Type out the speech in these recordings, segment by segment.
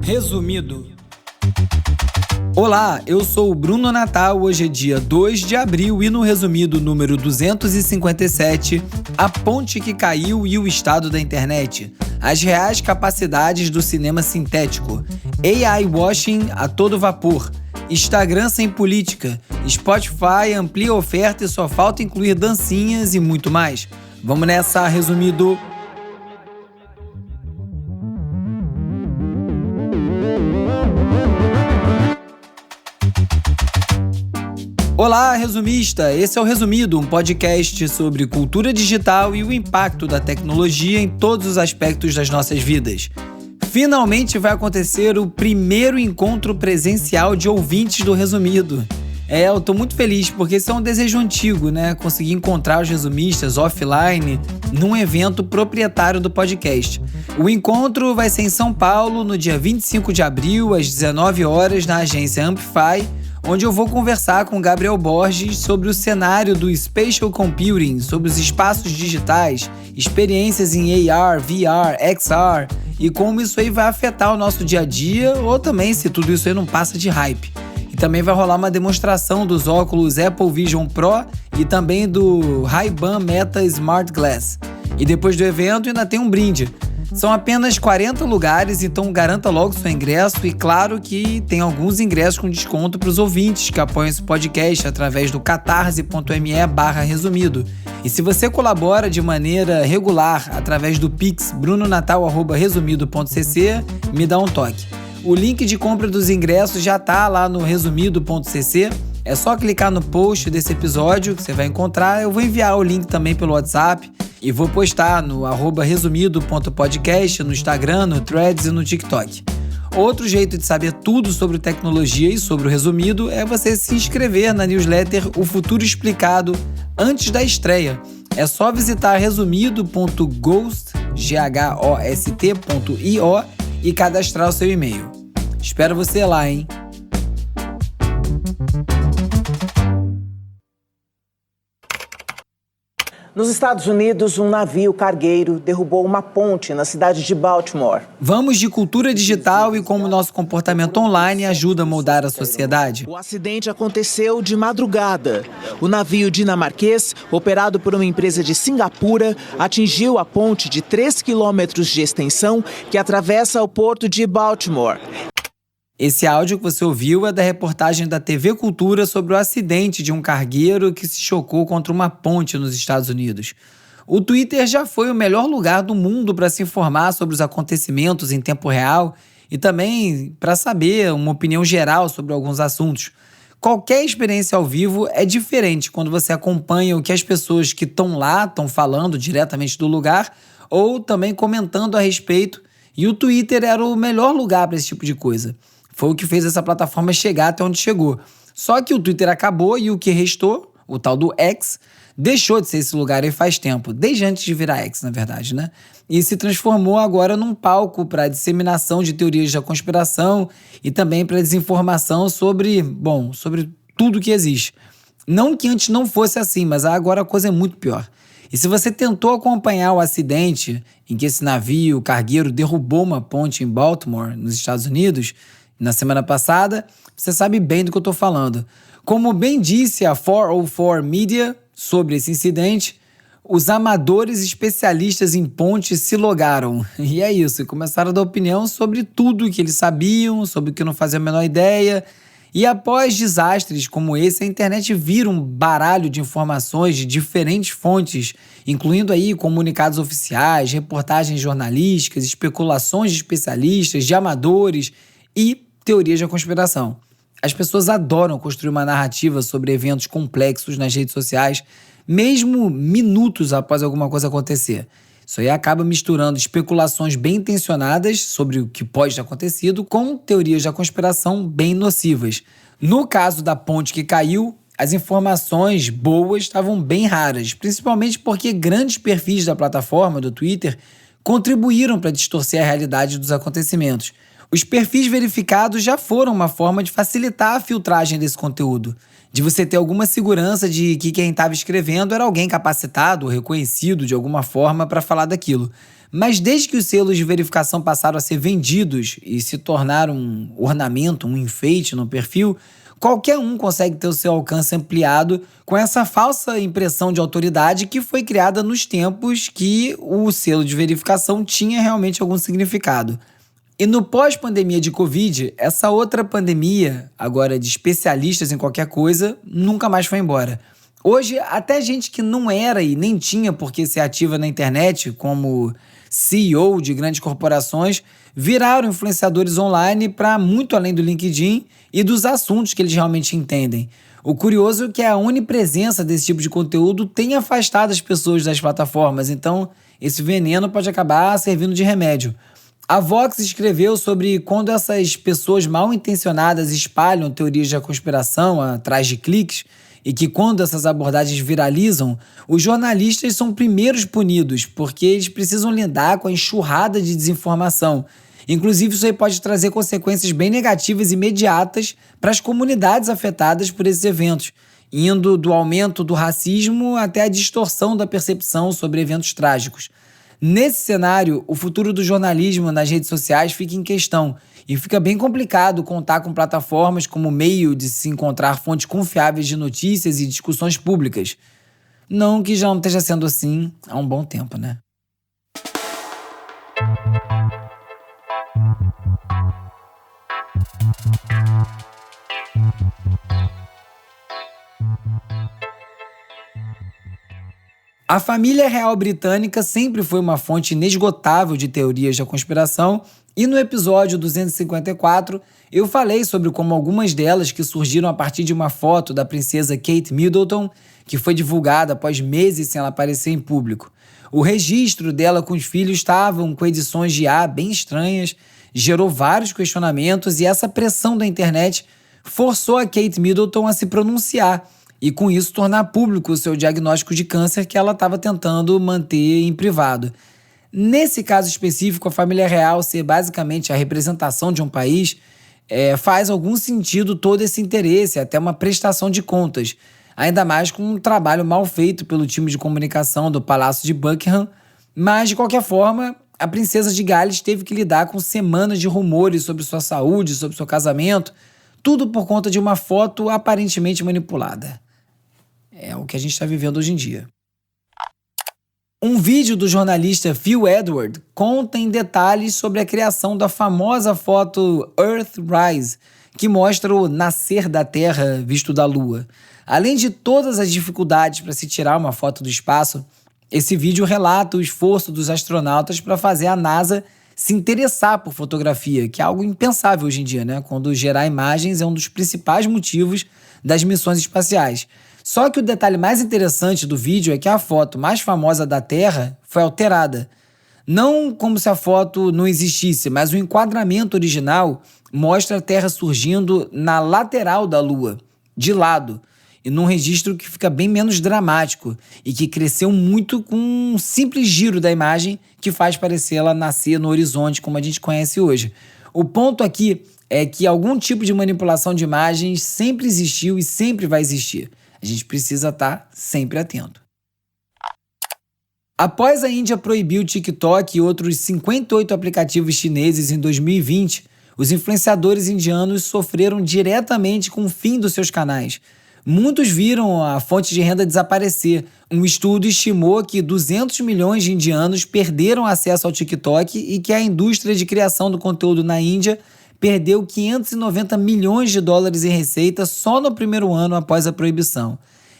Resumido. Olá, eu sou o Bruno Natal, hoje é dia 2 de abril e no resumido número 257, a ponte que caiu e o estado da internet, as reais capacidades do cinema sintético, AI washing a todo vapor, Instagram sem política, Spotify amplia a oferta e só falta incluir dancinhas e muito mais. Vamos nessa, resumido. Olá, resumista! Esse é o Resumido, um podcast sobre cultura digital e o impacto da tecnologia em todos os aspectos das nossas vidas. Finalmente vai acontecer o primeiro encontro presencial de ouvintes do Resumido. Eu tô muito feliz porque esse é um desejo antigo, né? Conseguir encontrar os resumistas offline num evento proprietário do podcast. O encontro vai ser em São Paulo, no dia 25 de abril, às 19 horas, na agência Amplify, onde eu vou conversar com Gabriel Borges sobre o cenário do Spatial Computing, sobre os espaços digitais, experiências em AR, VR, XR e como isso aí vai afetar o nosso dia a dia ou também se tudo isso aí não passa de hype. E também vai rolar uma demonstração dos óculos Apple Vision Pro e também do Ray-Ban Meta Smart Glass. E depois do evento ainda tem um brinde. São apenas 40 lugares, então garanta logo seu ingresso e claro que tem alguns ingressos com desconto para os ouvintes que apoiam esse podcast através do catarse.me/resumido. E se você colabora de maneira regular através do Pix brunonatal@resumido.cc, me dá um toque. O link de compra dos ingressos já tá lá no resumido.cc. É só clicar no post desse episódio que você vai encontrar. Eu vou enviar o link também pelo WhatsApp e vou postar no @resumido.podcast, no Instagram, no Threads e no TikTok. Outro jeito de saber tudo sobre tecnologia e sobre o Resumido é você se inscrever na newsletter O Futuro Explicado antes da estreia. É só visitar resumido.ghost.io e cadastrar o seu e-mail. Espero você lá, hein? Nos Estados Unidos, um navio cargueiro derrubou uma ponte na cidade de Baltimore. Vamos de cultura digital e como nosso comportamento online ajuda a moldar a sociedade. O acidente aconteceu de madrugada. O navio dinamarquês, operado por uma empresa de Singapura, atingiu a ponte de 3 quilômetros de extensão que atravessa o porto de Baltimore. Esse áudio que você ouviu é da reportagem da TV Cultura sobre o acidente de um cargueiro que se chocou contra uma ponte nos Estados Unidos. O Twitter já foi o melhor lugar do mundo para se informar sobre os acontecimentos em tempo real e também para saber uma opinião geral sobre alguns assuntos. Qualquer experiência ao vivo é diferente quando você acompanha o que as pessoas que estão lá estão falando diretamente do lugar ou também comentando a respeito, e o Twitter era o melhor lugar para esse tipo de coisa. Foi o que fez essa plataforma chegar até onde chegou. Só que o Twitter acabou e o que restou, o tal do X, deixou de ser esse lugar aí faz tempo, desde antes de virar X, na verdade, né? E se transformou agora num palco para disseminação de teorias da conspiração e também para desinformação sobre tudo que existe. Não que antes não fosse assim, mas agora a coisa é muito pior. E se você tentou acompanhar o acidente em que esse navio cargueiro derrubou uma ponte em Baltimore, nos Estados Unidos, na semana passada, você sabe bem do que eu estou falando. Como bem disse a 404 Media sobre esse incidente, os amadores especialistas em pontes se logaram. E é isso, começaram a dar opinião sobre tudo que eles sabiam, sobre o que não faziam a menor ideia. E após desastres como esse, a internet vira um baralho de informações de diferentes fontes, incluindo aí comunicados oficiais, reportagens jornalísticas, especulações de especialistas, de amadores e teorias da conspiração. As pessoas adoram construir uma narrativa sobre eventos complexos nas redes sociais, mesmo minutos após alguma coisa acontecer. Isso aí acaba misturando especulações bem intencionadas sobre o que pode ter acontecido com teorias da conspiração bem nocivas. No caso da ponte que caiu, as informações boas estavam bem raras, principalmente porque grandes perfis da plataforma, do Twitter, contribuíram para distorcer a realidade dos acontecimentos. Os perfis verificados já foram uma forma de facilitar a filtragem desse conteúdo, de você ter alguma segurança de que quem estava escrevendo era alguém capacitado ou reconhecido de alguma forma para falar daquilo. Mas desde que os selos de verificação passaram a ser vendidos e se tornaram um ornamento, um enfeite no perfil, qualquer um consegue ter o seu alcance ampliado com essa falsa impressão de autoridade que foi criada nos tempos que o selo de verificação tinha realmente algum significado. E no pós-pandemia de Covid, essa outra pandemia, agora de especialistas em qualquer coisa, nunca mais foi embora. Hoje, até gente que não era e nem tinha por que ser ativa na internet, como CEO de grandes corporações, viraram influenciadores online para muito além do LinkedIn e dos assuntos que eles realmente entendem. O curioso é que a onipresença desse tipo de conteúdo tem afastado as pessoas das plataformas, então esse veneno pode acabar servindo de remédio. A Vox escreveu sobre quando essas pessoas mal intencionadas espalham teorias da conspiração atrás de cliques e que quando essas abordagens viralizam, os jornalistas são primeiros punidos porque eles precisam lidar com a enxurrada de desinformação. Inclusive, isso aí pode trazer consequências bem negativas e imediatas para as comunidades afetadas por esses eventos, indo do aumento do racismo até a distorção da percepção sobre eventos trágicos. Nesse cenário, o futuro do jornalismo nas redes sociais fica em questão e fica bem complicado contar com plataformas como meio de se encontrar fontes confiáveis de notícias e discussões públicas. Não que já não esteja sendo assim há um bom tempo, né? A família real britânica sempre foi uma fonte inesgotável de teorias da conspiração e no episódio 254 eu falei sobre como algumas delas que surgiram a partir de uma foto da princesa Kate Middleton, que foi divulgada após meses sem ela aparecer em público. O registro dela com os filhos estavam com edições de IA bem estranhas, gerou vários questionamentos e essa pressão da internet forçou a Kate Middleton a se pronunciar e com isso tornar público o seu diagnóstico de câncer que ela estava tentando manter em privado. Nesse caso específico, a família real ser basicamente a representação de um país faz algum sentido todo esse interesse, até uma prestação de contas, ainda mais com um trabalho mal feito pelo time de comunicação do Palácio de Buckingham, mas de qualquer forma, a princesa de Gales teve que lidar com semanas de rumores sobre sua saúde, sobre seu casamento, tudo por conta de uma foto aparentemente manipulada. É o que a gente está vivendo hoje em dia. Um vídeo do jornalista Phil Edward conta em detalhes sobre a criação da famosa foto Earthrise, que mostra o nascer da Terra visto da Lua. Além de todas as dificuldades para se tirar uma foto do espaço, esse vídeo relata o esforço dos astronautas para fazer a NASA se interessar por fotografia, que é algo impensável hoje em dia, né? Quando gerar imagens é um dos principais motivos das missões espaciais. Só que o detalhe mais interessante do vídeo é que a foto mais famosa da Terra foi alterada. Não como se a foto não existisse, mas o enquadramento original mostra a Terra surgindo na lateral da Lua, de lado, e num registro que fica bem menos dramático e que cresceu muito com um simples giro da imagem que faz parecer ela nascer no horizonte como a gente conhece hoje. O ponto aqui é que algum tipo de manipulação de imagens sempre existiu e sempre vai existir. A gente precisa estar sempre atento. Após a Índia proibir o TikTok e outros 58 aplicativos chineses em 2020, os influenciadores indianos sofreram diretamente com o fim dos seus canais. Muitos viram a fonte de renda desaparecer. Um estudo estimou que 200 milhões de indianos perderam acesso ao TikTok e que a indústria de criação do conteúdo na Índia perdeu 590 milhões de dólares em receita só no primeiro ano após a proibição.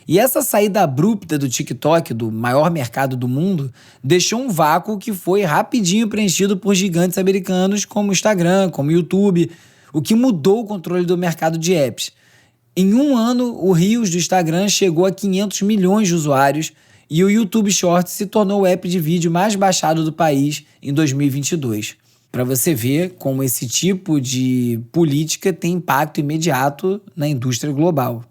E essa saída abrupta do TikTok, do maior mercado do mundo, deixou um vácuo que foi rapidinho preenchido por gigantes americanos como o Instagram, como o YouTube, o que mudou o controle do mercado de apps. Em um ano, o Reels do Instagram chegou a 500 milhões de usuários e o YouTube Shorts se tornou o app de vídeo mais baixado do país em 2022. Para você ver como esse tipo de política tem impacto imediato na indústria global.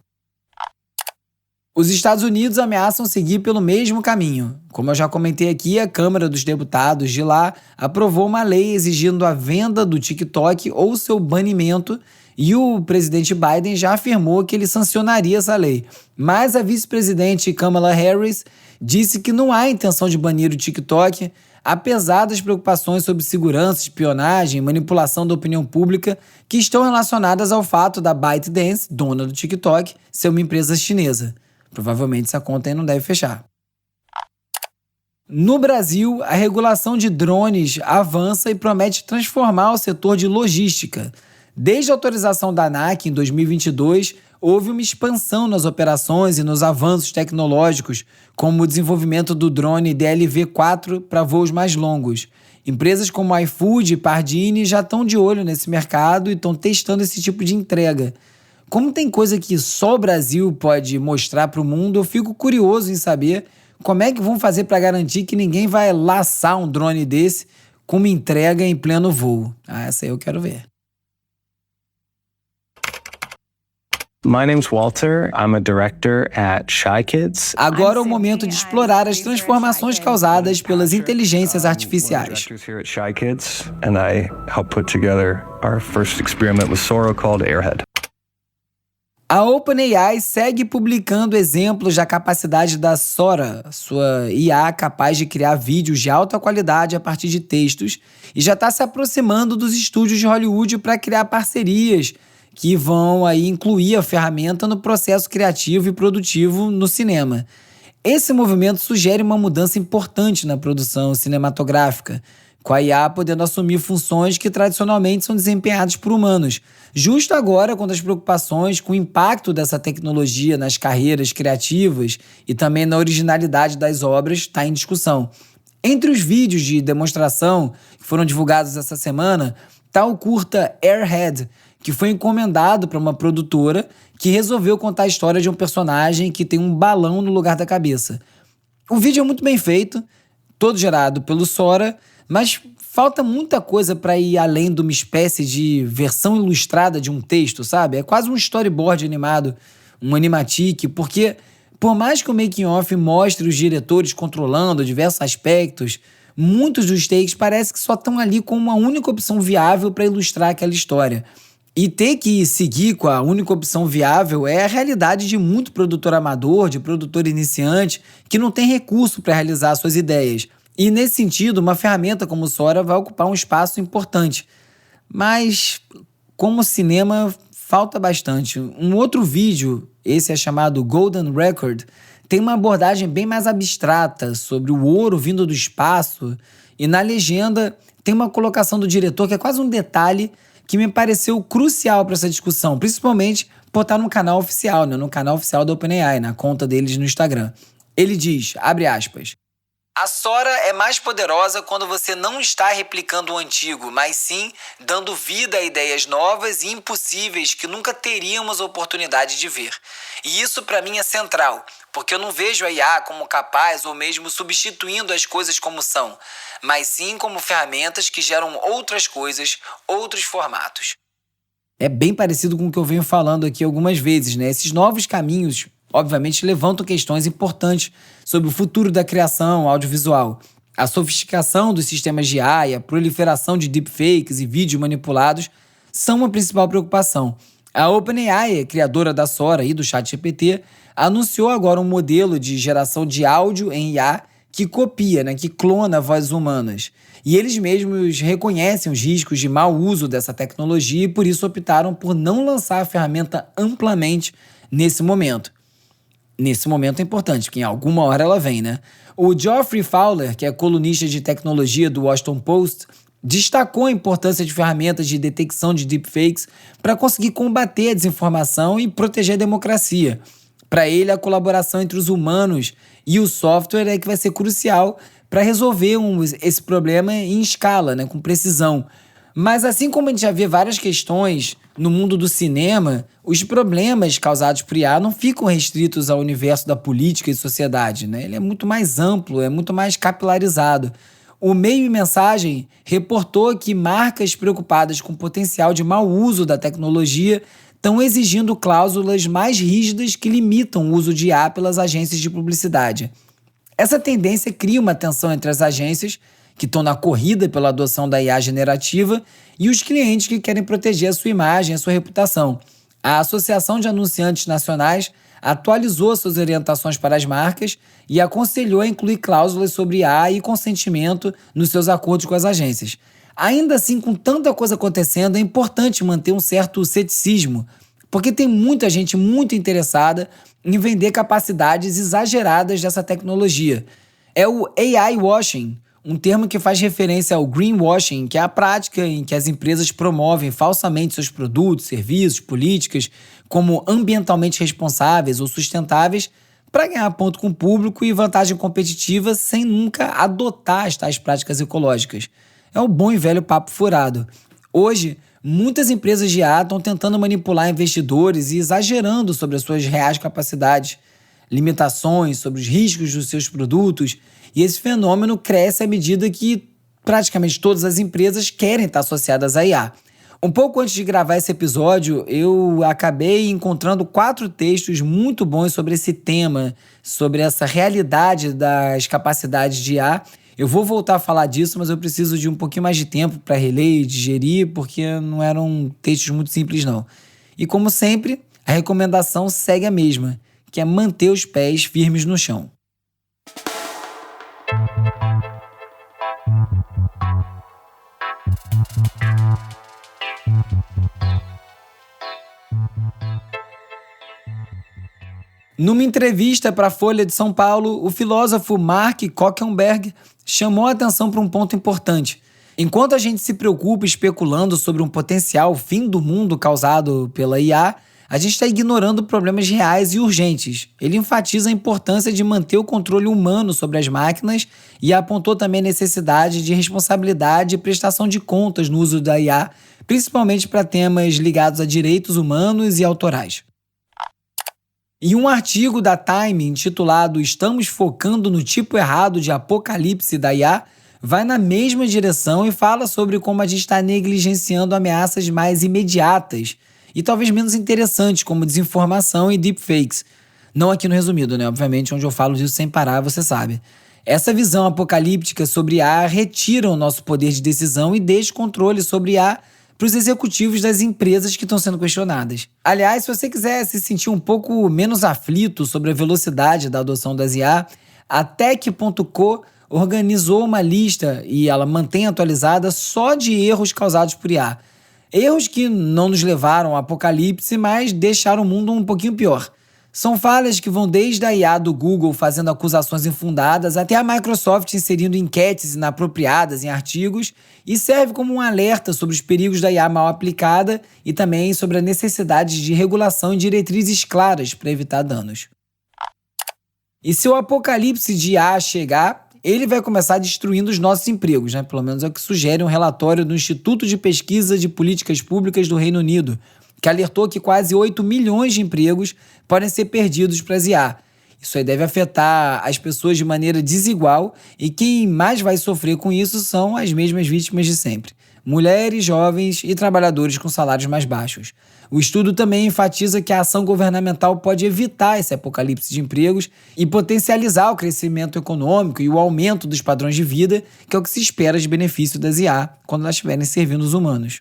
Os Estados Unidos ameaçam seguir pelo mesmo caminho. Como eu já comentei aqui, a Câmara dos Deputados de lá aprovou uma lei exigindo a venda do TikTok ou seu banimento, e o presidente Biden já afirmou que ele sancionaria essa lei. Mas a vice-presidente Kamala Harris disse que não há intenção de banir o TikTok, apesar das preocupações sobre segurança, espionagem, manipulação da opinião pública que estão relacionadas ao fato da ByteDance, dona do TikTok, ser uma empresa chinesa. Provavelmente essa conta aí não deve fechar. No Brasil, a regulação de drones avança e promete transformar o setor de logística. Desde a autorização da ANAC em 2022, houve uma expansão nas operações e nos avanços tecnológicos, como o desenvolvimento do drone DLV-4 para voos mais longos. Empresas como iFood e Pardini já estão de olho nesse mercado e estão testando esse tipo de entrega. Como tem coisa que só o Brasil pode mostrar para o mundo, eu fico curioso em saber como é que vão fazer para garantir que ninguém vai laçar um drone desse com uma entrega em pleno voo. Essa aí eu quero ver. My name's Walter. I'm a director at Shy Kids. Agora é o momento de explorar as transformações causadas pelas inteligências artificiais. Here at Shy Kids, and I helped put together our first experiment with Sora called Airhead. A OpenAI segue publicando exemplos da capacidade da Sora, sua IA capaz de criar vídeos de alta qualidade a partir de textos, e já está se aproximando dos estúdios de Hollywood para criar parcerias que vão aí incluir a ferramenta no processo criativo e produtivo no cinema. Esse movimento sugere uma mudança importante na produção cinematográfica, com a IA podendo assumir funções que tradicionalmente são desempenhadas por humanos, justo agora quando as preocupações com o impacto dessa tecnologia nas carreiras criativas e também na originalidade das obras está em discussão. Entre os vídeos de demonstração que foram divulgados essa semana, está o curta Airhead, que foi encomendado para uma produtora que resolveu contar a história de um personagem que tem um balão no lugar da cabeça. O vídeo é muito bem feito, todo gerado pelo Sora, mas falta muita coisa para ir além de uma espécie de versão ilustrada de um texto, sabe? É quase um storyboard animado, um animatic, porque por mais que o making-of mostre os diretores controlando diversos aspectos, muitos dos takes parece que só estão ali com uma única opção viável para ilustrar aquela história. E ter que seguir com a única opção viável é a realidade de muito produtor amador, de produtor iniciante, que não tem recurso para realizar suas ideias. E, nesse sentido, uma ferramenta como o Sora vai ocupar um espaço importante. Mas, como cinema, falta bastante. Um outro vídeo, esse é chamado Golden Record, tem uma abordagem bem mais abstrata sobre o ouro vindo do espaço. E na legenda tem uma colocação do diretor que é quase um detalhe que me pareceu crucial para essa discussão, principalmente por estar no canal oficial, né? No canal oficial da OpenAI, na conta deles no Instagram. Ele diz, abre aspas, a Sora é mais poderosa quando você não está replicando o antigo, mas sim dando vida a ideias novas e impossíveis que nunca teríamos oportunidade de ver. E isso para mim é central, porque eu não vejo a IA como capaz ou mesmo substituindo as coisas como são, mas sim como ferramentas que geram outras coisas, outros formatos. É bem parecido com o que eu venho falando aqui algumas vezes, né? Esses novos caminhos obviamente levantam questões importantes sobre o futuro da criação audiovisual. A sofisticação dos sistemas de IA e a proliferação de deepfakes e vídeos manipulados são uma principal preocupação. A OpenAI, criadora da Sora e do ChatGPT, anunciou agora um modelo de geração de áudio em IA que copia, que clona vozes humanas. E eles mesmos reconhecem os riscos de mau uso dessa tecnologia e por isso optaram por não lançar a ferramenta amplamente nesse momento. Nesse momento é importante, porque em alguma hora ela vem, né? O Geoffrey Fowler, que é colunista de tecnologia do Washington Post, destacou a importância de ferramentas de detecção de deepfakes para conseguir combater a desinformação e proteger a democracia. Para ele, a colaboração entre os humanos e o software é que vai ser crucial para resolver esse problema em escala, com precisão. Mas assim como a gente já vê várias questões no mundo do cinema, os problemas causados por IA não ficam restritos ao universo da política e sociedade, Ele é muito mais amplo, é muito mais capilarizado. O Meio e Mensagem reportou que marcas preocupadas com o potencial de mau uso da tecnologia estão exigindo cláusulas mais rígidas que limitam o uso de IA pelas agências de publicidade. Essa tendência cria uma tensão entre as agências, que estão na corrida pela adoção da IA generativa, e os clientes que querem proteger a sua imagem e a sua reputação. A Associação de Anunciantes Nacionais atualizou suas orientações para as marcas e aconselhou a incluir cláusulas sobre IA e consentimento nos seus acordos com as agências. Ainda assim, com tanta coisa acontecendo, é importante manter um certo ceticismo, porque tem muita gente muito interessada em vender capacidades exageradas dessa tecnologia. É o AI washing, um termo que faz referência ao greenwashing, que é a prática em que as empresas promovem falsamente seus produtos, serviços, políticas como ambientalmente responsáveis ou sustentáveis para ganhar ponto com o público e vantagem competitiva sem nunca adotar as tais práticas ecológicas. É o bom e velho papo furado. Hoje, muitas empresas de IA estão tentando manipular investidores e exagerando sobre as suas reais capacidades, limitações sobre os riscos dos seus produtos, e esse fenômeno cresce à medida que praticamente todas as empresas querem estar associadas à IA. Um pouco antes de gravar esse episódio, eu acabei encontrando 4 textos muito bons sobre esse tema, sobre essa realidade das capacidades de IA. Eu vou voltar a falar disso, mas eu preciso de um pouquinho mais de tempo para reler e digerir, porque não eram textos muito simples, não. E como sempre, a recomendação segue a mesma, que é manter os pés firmes no chão. Numa entrevista para a Folha de São Paulo, o filósofo Mark Zuckerberg chamou a atenção para um ponto importante. Enquanto a gente se preocupa especulando sobre um potencial fim do mundo causado pela IA, a gente está ignorando problemas reais e urgentes. Ele enfatiza a importância de manter o controle humano sobre as máquinas e apontou também a necessidade de responsabilidade e prestação de contas no uso da IA, principalmente para temas ligados a direitos humanos e autorais. Em um artigo da Time intitulado "Estamos focando no tipo errado de apocalipse da IA", vai na mesma direção e fala sobre como a gente está negligenciando ameaças mais imediatas e talvez menos interessantes, como desinformação e deepfakes. Não aqui no resumido, né? Obviamente, onde eu falo disso sem parar, você sabe. Essa visão apocalíptica sobre IA retira o nosso poder de decisão e deixa controle sobre IA para os executivos das empresas que estão sendo questionadas. Aliás, se você quiser se sentir um pouco menos aflito sobre a velocidade da adoção das IA, a Tech.co organizou uma lista, e ela mantém atualizada, só de erros causados por IA. Erros que não nos levaram ao apocalipse, mas deixaram o mundo um pouquinho pior. São falhas que vão desde a IA do Google fazendo acusações infundadas até a Microsoft inserindo enquetes inapropriadas em artigos, e serve como um alerta sobre os perigos da IA mal aplicada e também sobre a necessidade de regulação e diretrizes claras para evitar danos. E se o apocalipse de IA chegar, ele vai começar destruindo os nossos empregos, né? Pelo menos é o que sugere um relatório do Instituto de Pesquisa de Políticas Públicas do Reino Unido, que alertou que quase 8 milhões de empregos podem ser perdidos para as IA. Isso aí deve afetar as pessoas de maneira desigual e quem mais vai sofrer com isso são as mesmas vítimas de sempre: mulheres, jovens e trabalhadores com salários mais baixos. O estudo também enfatiza que a ação governamental pode evitar esse apocalipse de empregos e potencializar o crescimento econômico e o aumento dos padrões de vida, que é o que se espera de benefício das IA quando elas estiverem servindo os humanos.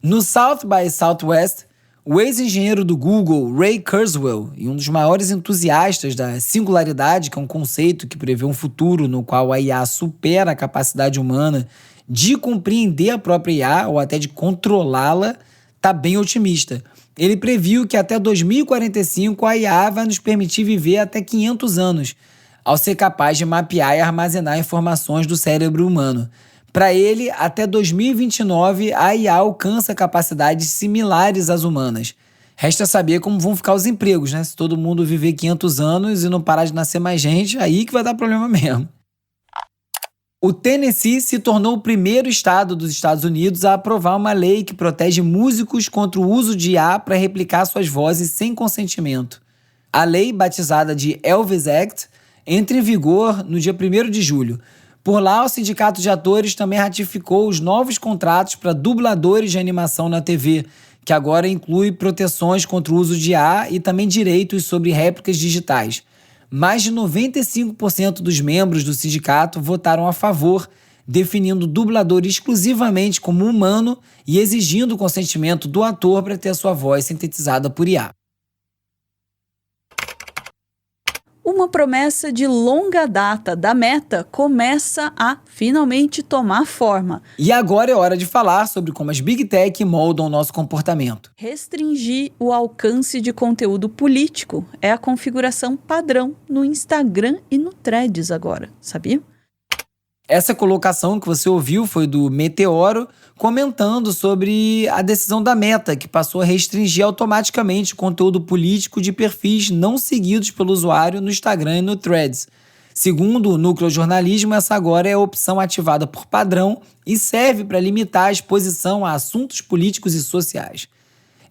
No South by Southwest, o ex-engenheiro do Google, Ray Kurzweil, e um dos maiores entusiastas da singularidade, que é um conceito que prevê um futuro no qual a IA supera a capacidade humana de compreender a própria IA ou até de controlá-la, está bem otimista. Ele previu que até 2045 a IA vai nos permitir viver até 500 anos, ao ser capaz de mapear e armazenar informações do cérebro humano. Para ele, até 2029, a IA alcança capacidades similares às humanas. Resta saber como vão ficar os empregos, né? Se todo mundo viver 500 anos e não parar de nascer mais gente, aí que vai dar problema mesmo. O Tennessee se tornou o primeiro estado dos Estados Unidos a aprovar uma lei que protege músicos contra o uso de IA para replicar suas vozes sem consentimento. A lei, batizada de Elvis Act, entra em vigor no dia 1º de julho. Por lá, o Sindicato de Atores também ratificou os novos contratos para dubladores de animação na TV, que agora inclui proteções contra o uso de IA e também direitos sobre réplicas digitais. Mais de 95% dos membros do sindicato votaram a favor, definindo o dublador exclusivamente como humano e exigindo o consentimento do ator para ter a sua voz sintetizada por IA. Uma promessa de longa data da Meta começa a finalmente tomar forma. E agora é hora de falar sobre como as Big Tech moldam o nosso comportamento. Restringir o alcance de conteúdo político é a configuração padrão no Instagram e no Threads agora, sabia? Essa colocação que você ouviu foi do Meteoro, comentando sobre a decisão da Meta, que passou a restringir automaticamente o conteúdo político de perfis não seguidos pelo usuário no Instagram e no Threads. Segundo o Núcleo Jornalismo, essa agora é a opção ativada por padrão e serve para limitar a exposição a assuntos políticos e sociais.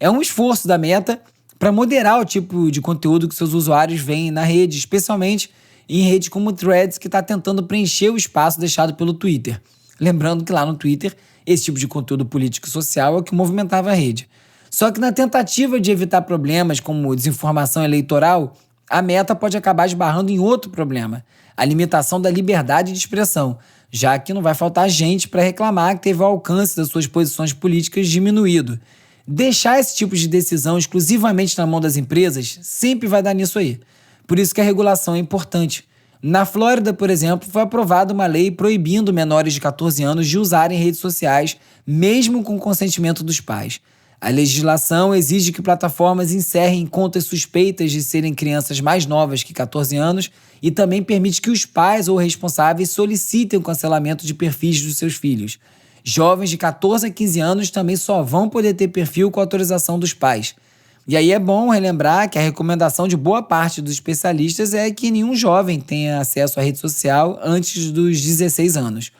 É um esforço da Meta para moderar o tipo de conteúdo que seus usuários veem na rede, especialmente em redes como o Threads, que está tentando preencher o espaço deixado pelo Twitter. Lembrando que lá no Twitter, esse tipo de conteúdo político e social é o que movimentava a rede. Só que na tentativa de evitar problemas como desinformação eleitoral, a Meta pode acabar esbarrando em outro problema, a limitação da liberdade de expressão, já que não vai faltar gente para reclamar que teve o alcance das suas posições políticas diminuído. Deixar esse tipo de decisão exclusivamente na mão das empresas sempre vai dar nisso aí. Por isso que a regulação é importante. Na Flórida, por exemplo, foi aprovada uma lei proibindo menores de 14 anos de usarem redes sociais, mesmo com consentimento dos pais. A legislação exige que plataformas encerrem contas suspeitas de serem crianças mais novas que 14 anos e também permite que os pais ou responsáveis solicitem o cancelamento de perfis dos seus filhos. Jovens de 14 a 15 anos também só vão poder ter perfil com autorização dos pais. E aí é bom relembrar que a recomendação de boa parte dos especialistas é que nenhum jovem tenha acesso à rede social antes dos 16 anos.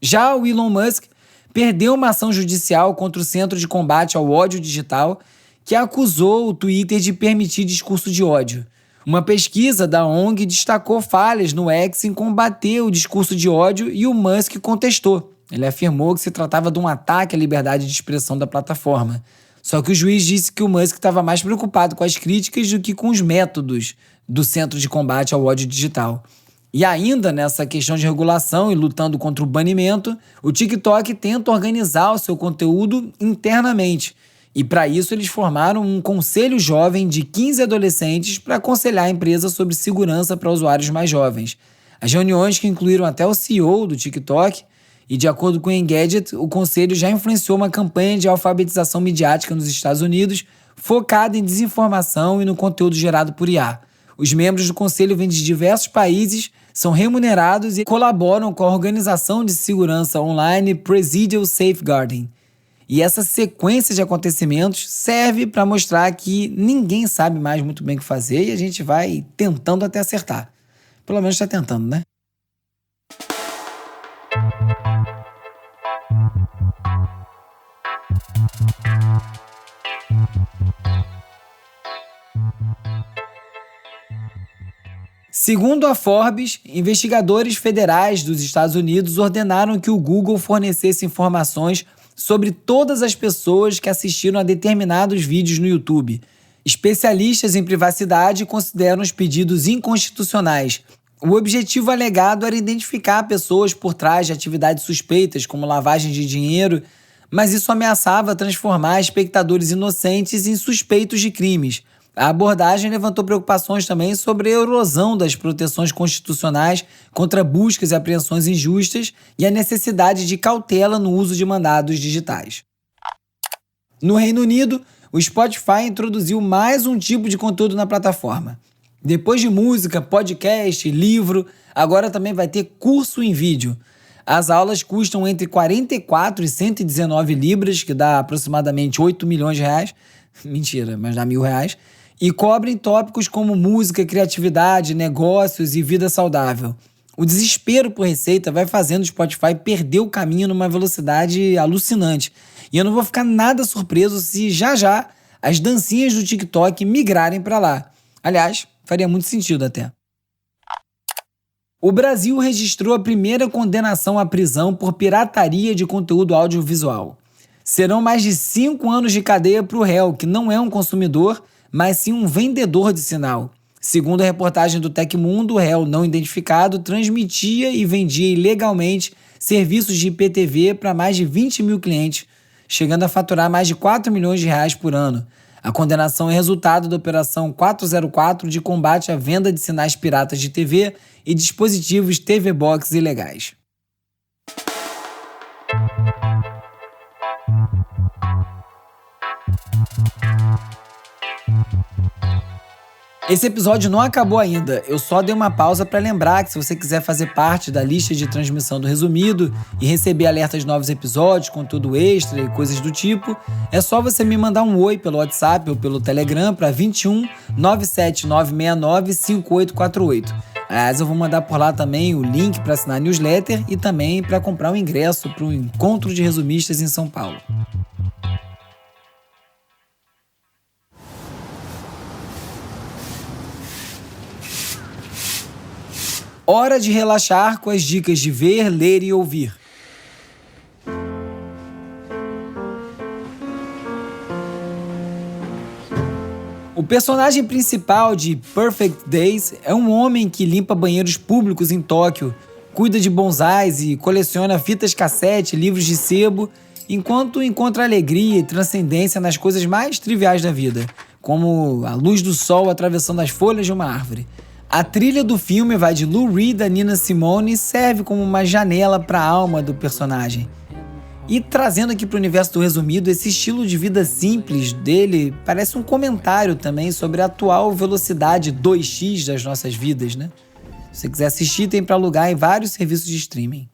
Já o Elon Musk perdeu uma ação judicial contra o Centro de Combate ao Ódio Digital, que acusou o Twitter de permitir discurso de ódio. Uma pesquisa da ONG destacou falhas no X em combater o discurso de ódio e o Musk contestou. Ele afirmou que se tratava de um ataque à liberdade de expressão da plataforma. Só que o juiz disse que o Musk estava mais preocupado com as críticas do que com os métodos do Centro de Combate ao Ódio Digital. E ainda nessa questão de regulação e lutando contra o banimento, o TikTok tenta organizar o seu conteúdo internamente. E para isso eles formaram um conselho jovem de 15 adolescentes para aconselhar a empresa sobre segurança para usuários mais jovens. As reuniões, que incluíram até o CEO do TikTok, e de acordo com o Engadget, o conselho já influenciou uma campanha de alfabetização midiática nos Estados Unidos focada em desinformação e no conteúdo gerado por IA. Os membros do conselho vêm de diversos países, são remunerados e colaboram com a organização de segurança online Presidial Safeguarding. E essa sequência de acontecimentos serve para mostrar que ninguém sabe mais muito bem o que fazer e a gente vai tentando até acertar. Pelo menos está tentando, né? Segundo a Forbes, investigadores federais dos Estados Unidos ordenaram que o Google fornecesse informações sobre todas as pessoas que assistiram a determinados vídeos no YouTube. Especialistas em privacidade consideram os pedidos inconstitucionais. O objetivo alegado era identificar pessoas por trás de atividades suspeitas, como lavagem de dinheiro, mas isso ameaçava transformar espectadores inocentes em suspeitos de crimes. A abordagem levantou preocupações também sobre a erosão das proteções constitucionais contra buscas e apreensões injustas e a necessidade de cautela no uso de mandados digitais. No Reino Unido, o Spotify introduziu mais um tipo de conteúdo na plataforma. Depois de música, podcast, livro, agora também vai ter curso em vídeo. As aulas custam entre 44 e 119 libras, que dá aproximadamente 8 milhões de reais. Mentira, mas dá R$1.000. E cobrem tópicos como música, criatividade, negócios e vida saudável. O desespero por receita vai fazendo o Spotify perder o caminho numa velocidade alucinante. E eu não vou ficar nada surpreso se já as dancinhas do TikTok migrarem para lá. Aliás, faria muito sentido até. O Brasil registrou a primeira condenação à prisão por pirataria de conteúdo audiovisual. Serão mais de 5 anos de cadeia para o réu, que não é um consumidor, mas sim um vendedor de sinal. Segundo a reportagem do Tecmundo, o réu não identificado transmitia e vendia ilegalmente serviços de IPTV para mais de 20 mil clientes, chegando a faturar mais de 4 milhões de reais por ano. A condenação é resultado da Operação 404 de combate à venda de sinais piratas de TV e dispositivos TV Box ilegais. Esse episódio não acabou ainda, eu só dei uma pausa para lembrar que se você quiser fazer parte da lista de transmissão do Resumido e receber alertas de novos episódios, conteúdo extra e coisas do tipo, é só você me mandar um oi pelo WhatsApp ou pelo Telegram para 21 97969 5848. Aliás, eu vou mandar por lá também o link para assinar a newsletter e também para comprar um ingresso para o Encontro de Resumistas em São Paulo. Hora de relaxar com as dicas de ver, ler e ouvir. O personagem principal de Perfect Days é um homem que limpa banheiros públicos em Tóquio, cuida de bonsais e coleciona fitas cassete, livros de sebo, enquanto encontra alegria e transcendência nas coisas mais triviais da vida, como a luz do sol atravessando as folhas de uma árvore. A trilha do filme vai de Lou Reed a Nina Simone e serve como uma janela para a alma do personagem. E trazendo aqui para o universo do Resumido, esse estilo de vida simples dele parece um comentário também sobre a atual velocidade 2x das nossas vidas, né? Se você quiser assistir, tem para alugar em vários serviços de streaming.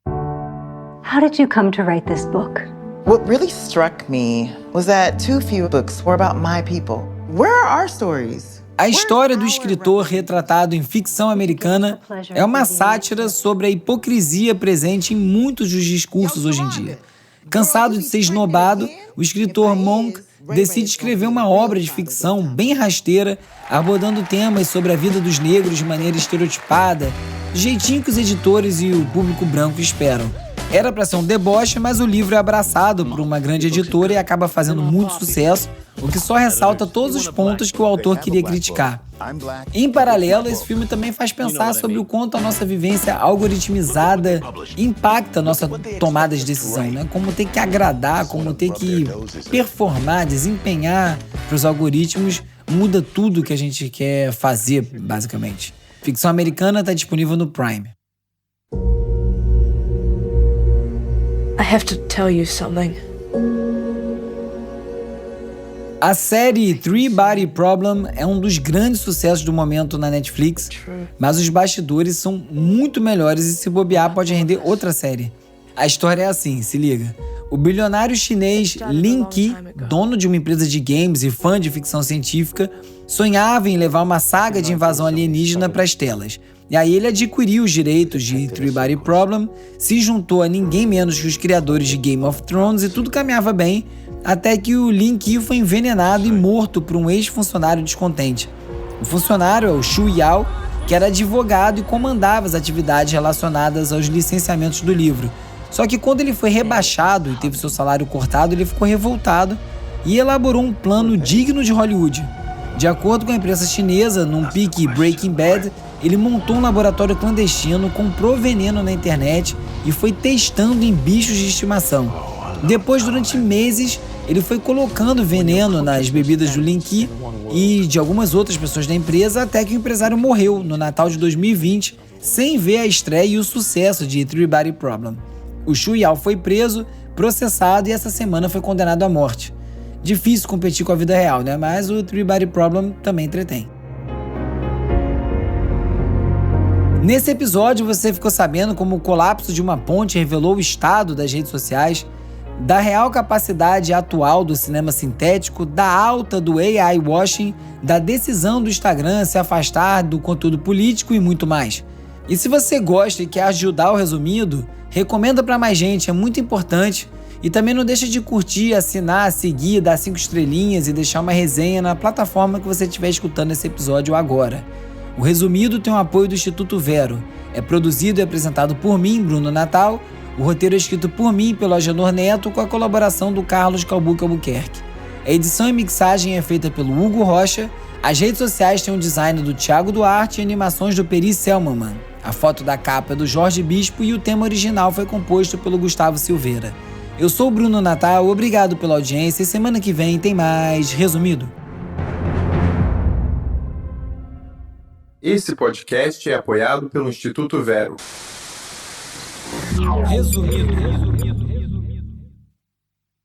How did you come to write this book? What really struck me was that too few books were about my people. Where are our stories? A história do escritor retratado em ficção americana é uma sátira sobre a hipocrisia presente em muitos dos discursos hoje em dia. Cansado de ser esnobado, o escritor Monk decide escrever uma obra de ficção bem rasteira, abordando temas sobre a vida dos negros de maneira estereotipada, do jeitinho que os editores e o público branco esperam. Era para ser um deboche, mas o livro é abraçado por uma grande editora e acaba fazendo muito sucesso, o que só ressalta todos os pontos que o autor queria criticar. Em paralelo, esse filme também faz pensar sobre o quanto a nossa vivência algoritmizada impacta a nossa tomada de decisão, né? Como ter que agradar, como ter que performar, desempenhar para os algoritmos, muda tudo que a gente quer fazer, basicamente. Ficção Americana está disponível no Prime. I have to tell you something. A série Three Body Problem é um dos grandes sucessos do momento na Netflix, mas os bastidores são muito melhores e se bobear pode render outra série. A história é assim, se liga. O bilionário chinês Lin Ke, dono de uma empresa de games e fã de ficção científica, sonhava em levar uma saga de invasão alienígena para as telas. E aí ele adquiriu os direitos de Three Body Problem, se juntou a ninguém menos que os criadores de Game of Thrones e tudo caminhava bem, até que o Lin Ke foi envenenado e morto por um ex-funcionário descontente. O funcionário é o Shu Yao, que era advogado e comandava as atividades relacionadas aos licenciamentos do livro. Só que quando ele foi rebaixado e teve seu salário cortado, ele ficou revoltado e elaborou um plano digno de Hollywood. De acordo com a imprensa chinesa, num pique Breaking Bad, ele montou um laboratório clandestino, comprou veneno na internet e foi testando em bichos de estimação. Depois, durante meses, ele foi colocando veneno nas bebidas do Lin Ke e de algumas outras pessoas da empresa, até que o empresário morreu no Natal de 2020, sem ver a estreia e o sucesso de Three Body Problem. O Shu Yao foi preso, processado e essa semana foi condenado à morte. Difícil competir com a vida real, né? Mas o Three Body Problem também entretém. Nesse episódio você ficou sabendo como o colapso de uma ponte revelou o estado das redes sociais, da real capacidade atual do cinema sintético, da alta do AI washing, da decisão do Instagram se afastar do conteúdo político e muito mais. E se você gosta e quer ajudar o Resumido, recomenda para mais gente, é muito importante. E também não deixa de curtir, assinar, seguir, dar 5 estrelinhas e deixar uma resenha na plataforma que você estiver escutando esse episódio agora. O Resumido tem o apoio do Instituto Vero. É produzido e apresentado por mim, Bruno Natal. O roteiro é escrito por mim e pelo Agenor Neto, com a colaboração do Carlos Calbuque Albuquerque. A edição e mixagem é feita pelo Hugo Rocha. As redes sociais têm o design do Thiago Duarte e animações do Peri Selmanman. A foto da capa é do Jorge Bispo e o tema original foi composto pelo Gustavo Silveira. Eu sou o Bruno Natal, obrigado pela audiência e semana que vem tem mais Resumido. Esse podcast é apoiado pelo Instituto Vero. Resumido.